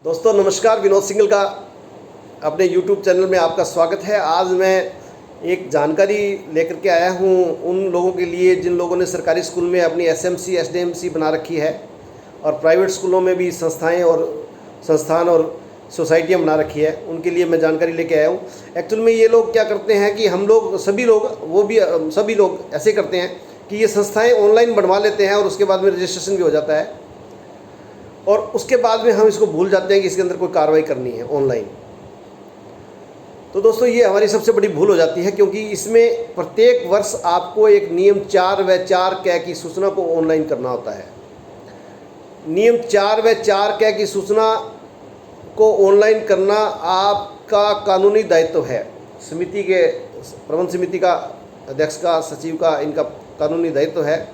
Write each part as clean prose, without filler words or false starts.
दोस्तों नमस्कार, विनोद सिंगल का अपने YouTube चैनल में आपका स्वागत है। आज मैं एक जानकारी लेकर के आया हूँ उन लोगों के लिए जिन लोगों ने सरकारी स्कूल में अपनी एसएमसी एसडीएमसी बना रखी है और प्राइवेट स्कूलों में भी संस्थान और सोसाइटियाँ बना रखी है। उनके लिए मैं जानकारी लेके आया हूँ। एक्चुअल में ये लोग क्या करते हैं कि सभी लोग ऐसे करते हैं कि ये संस्थाएँ ऑनलाइन बनवा लेते हैं और उसके बाद में रजिस्ट्रेशन भी हो जाता है और उसके बाद में हम इसको भूल जाते हैं कि इसके अंदर कोई कार्रवाई करनी है ऑनलाइन। तो दोस्तों ये हमारी सबसे बड़ी भूल हो जाती है, क्योंकि इसमें प्रत्येक वर्ष आपको एक नियम 4 व 4 क की सूचना को ऑनलाइन करना होता है। नियम 4 व 4 क की सूचना को ऑनलाइन करना आपका कानूनी दायित्व है। प्रबंध समिति का अध्यक्ष का, सचिव का, इनका कानूनी दायित्व है।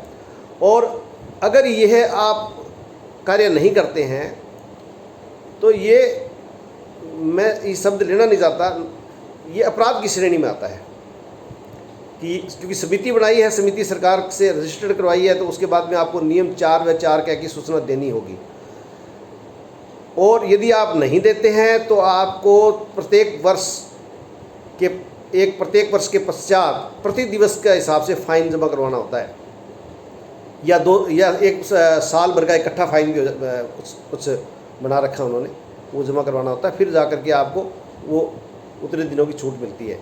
और अगर यह आप कार्य नहीं करते हैं तो मैं ये शब्द लेना नहीं चाहता, ये अपराध की श्रेणी में आता है कि क्योंकि समिति बनाई है, समिति सरकार से रजिस्टर्ड करवाई है, तो उसके बाद में आपको नियम 4 व 4 क की सूचना देनी होगी। और यदि आप नहीं देते हैं तो आपको प्रत्येक वर्ष के पश्चात प्रति दिवस के हिसाब से फाइन जमा करवाना होता है, या एक साल भर का इकट्ठा फाइन भी कुछ बना रखा उन्होंने, वो जमा करवाना होता है। फिर जा कर के आपको वो उतने दिनों की छूट मिलती है।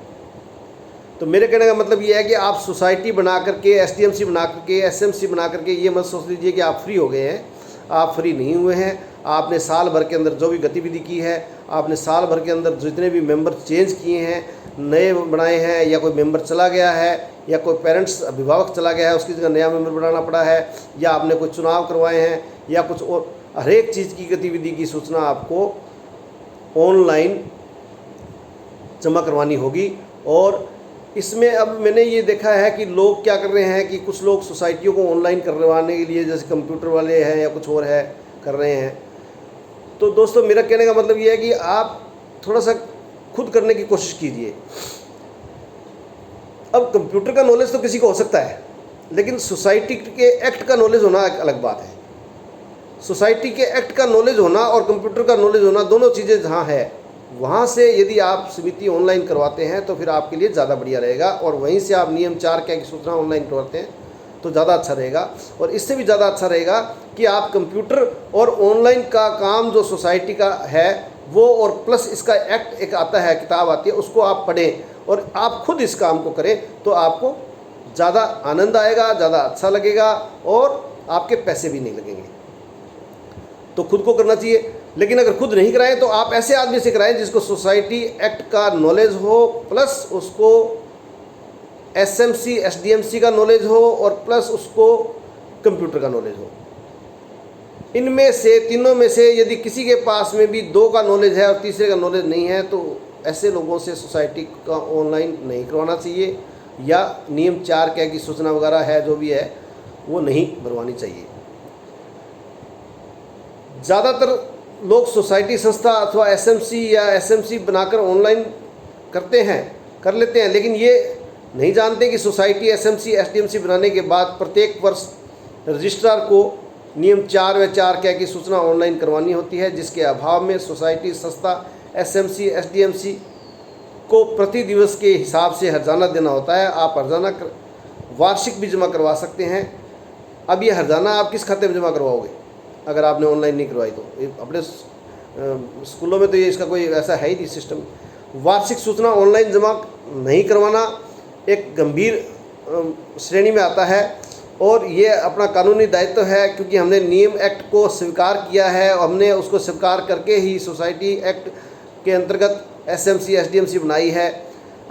तो मेरे कहने का मतलब ये है कि आप सोसाइटी बना करके, एसडीएमसी बना करके, एसएमसी बना करके ये मत सोच लीजिए कि आप फ्री हो गए हैं। आप फ्री नहीं हुए हैं। आपने साल भर के अंदर जो भी गतिविधि की है, आपने साल भर के अंदर जितने भी मेंबर चेंज किए हैं, नए बनाए हैं, या कोई मेंबर चला गया है, या कोई पेरेंट्स अभिभावक चला गया है, उसकी जगह नया मेंबर बनाना पड़ा है, या आपने कोई चुनाव करवाए हैं, या कुछ और, हर एक चीज़ की गतिविधि की सूचना आपको ऑनलाइन जमा करवानी होगी। और इसमें अब मैंने ये देखा है कि लोग क्या कर रहे हैं कि कुछ लोग सोसाइटियों को ऑनलाइन करवाने के लिए, जैसे कंप्यूटर वाले हैं या कुछ और है, कर रहे हैं। तो दोस्तों मेरा कहने का मतलब ये है कि आप थोड़ा सा खुद करने की कोशिश कीजिए। अब कंप्यूटर का नॉलेज तो किसी को हो सकता है, लेकिन सोसाइटी के एक्ट का नॉलेज होना एक अलग बात है। सोसाइटी के एक्ट का नॉलेज होना और कंप्यूटर का नॉलेज होना, दोनों चीज़ें जहाँ है, वहाँ से यदि आप समिति ऑनलाइन करवाते हैं तो फिर आपके लिए ज़्यादा बढ़िया रहेगा। और वहीं से आप नियम 4 क की सूचना ऑनलाइन करवाते हैं तो ज़्यादा अच्छा रहेगा। और इससे भी ज़्यादा अच्छा रहेगा कि आप कंप्यूटर और ऑनलाइन का काम जो सोसाइटी का है वो, और प्लस इसका एक्ट एक आता है, किताब आती है, उसको आप पढ़ें और आप खुद इस काम को करें तो आपको ज़्यादा आनंद आएगा, ज़्यादा अच्छा लगेगा और आपके पैसे भी नहीं लगेंगे। तो खुद को करना चाहिए। लेकिन अगर खुद नहीं कराएं तो आप ऐसे आदमी से कराएं जिसको सोसाइटी एक्ट का नॉलेज हो, प्लस उसको एसएमसी एसडीएमसी का नॉलेज हो, और प्लस उसको कंप्यूटर का नॉलेज हो। इनमें से, तीनों में से यदि किसी के पास में भी 2 का नॉलेज है और तीसरे का नॉलेज नहीं है तो ऐसे लोगों से सोसाइटी का ऑनलाइन नहीं करवाना चाहिए, या नियम 4 क की सूचना वगैरह है जो भी है वो नहीं भरवानी चाहिए। ज़्यादातर लोग सोसाइटी संस्था अथवा एसएमसी या एसएमसी बनाकर ऑनलाइन कर लेते हैं, लेकिन ये नहीं जानते कि सोसाइटी एसएमसी एसडीएमसी बनाने के बाद प्रत्येक वर्ष रजिस्ट्रार को नियम 4 व 4 क की सूचना ऑनलाइन करवानी होती है, जिसके अभाव में सोसाइटी संस्था एसएमसी एसडीएमसी को प्रति दिवस के हिसाब से हर्जाना देना होता है। आप हर्जाना वार्षिक भी जमा करवा सकते हैं। अब ये हर्जाना आप किस खाते में जमा करवाओगे अगर आपने ऑनलाइन नहीं करवाई? तो अपने स्कूलों में तो ये इसका कोई ऐसा है ही नहीं सिस्टम। वार्षिक सूचना ऑनलाइन जमा नहीं करवाना एक गंभीर श्रेणी में आता है और ये अपना कानूनी दायित्व है, क्योंकि हमने नियम एक्ट को स्वीकार किया है और हमने उसको स्वीकार करके ही सोसाइटी एक्ट के अंतर्गत एसएमसी एसडीएमसी बनाई है।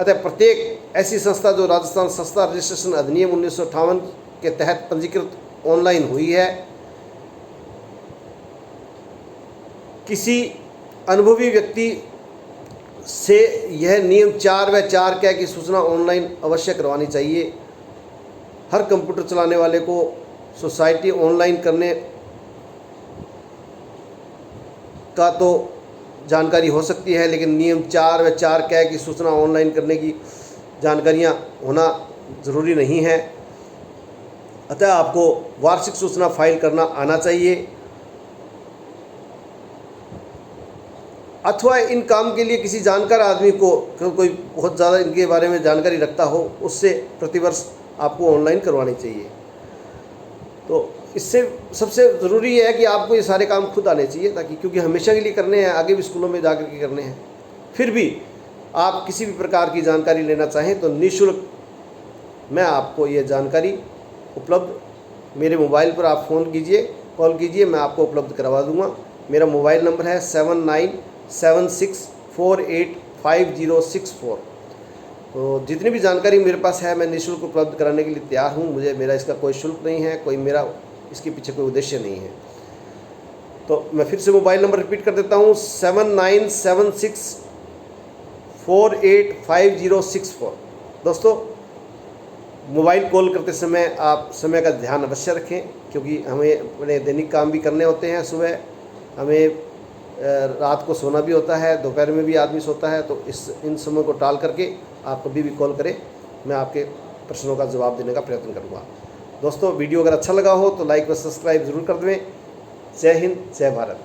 अतः प्रत्येक ऐसी संस्था जो राजस्थान संस्था रजिस्ट्रेशन अधिनियम 1958 के तहत पंजीकृत ऑनलाइन हुई है, किसी अनुभवी व्यक्ति से यह नियम 4 व 4 क की सूचना ऑनलाइन अवश्य करवानी चाहिए। हर कंप्यूटर चलाने वाले को सोसाइटी ऑनलाइन करने का तो जानकारी हो सकती है, लेकिन नियम 4 व 4 क की सूचना ऑनलाइन करने की जानकारियां होना ज़रूरी नहीं है। अतः आपको वार्षिक सूचना फाइल करना आना चाहिए। अथवा इन काम के लिए किसी जानकार आदमी को, कोई बहुत ज़्यादा इनके बारे में जानकारी रखता हो, उससे प्रतिवर्ष आपको ऑनलाइन करवानी चाहिए। तो इससे सबसे ज़रूरी है कि आपको ये सारे काम खुद आने चाहिए, ताकि क्योंकि हमेशा के लिए करने हैं, आगे भी स्कूलों में जा कर के करने हैं। फिर भी आप किसी भी प्रकार की जानकारी लेना चाहें तो निःशुल्क मैं आपको ये जानकारी उपलब्ध, मेरे मोबाइल पर आप फ़ोन कीजिए, कॉल कीजिए, मैं आपको उपलब्ध करवा दूंगा। मेरा मोबाइल नंबर है 7976485064। तो जितनी भी जानकारी मेरे पास है मैं निःशुल्क उपलब्ध कराने के लिए तैयार हूँ। मेरा इसका कोई शुल्क नहीं है, कोई मेरा इसके पीछे कोई उद्देश्य नहीं है। तो मैं फिर से मोबाइल नंबर रिपीट कर देता हूँ, 7976485064। दोस्तों, मोबाइल कॉल करते समय आप समय का ध्यान अवश्य रखें, क्योंकि हमें अपने दैनिक काम भी करने होते हैं। सुबह हमें रात को सोना भी होता है, दोपहर में भी आदमी सोता है। तो इन समय को टाल करके आप कभी भी कॉल करें, मैं आपके प्रश्नों का जवाब देने का प्रयत्न करूँगा। दोस्तों, वीडियो अगर अच्छा लगा हो तो लाइक व सब्सक्राइब ज़रूर कर दें। जय हिंद, जय भारत।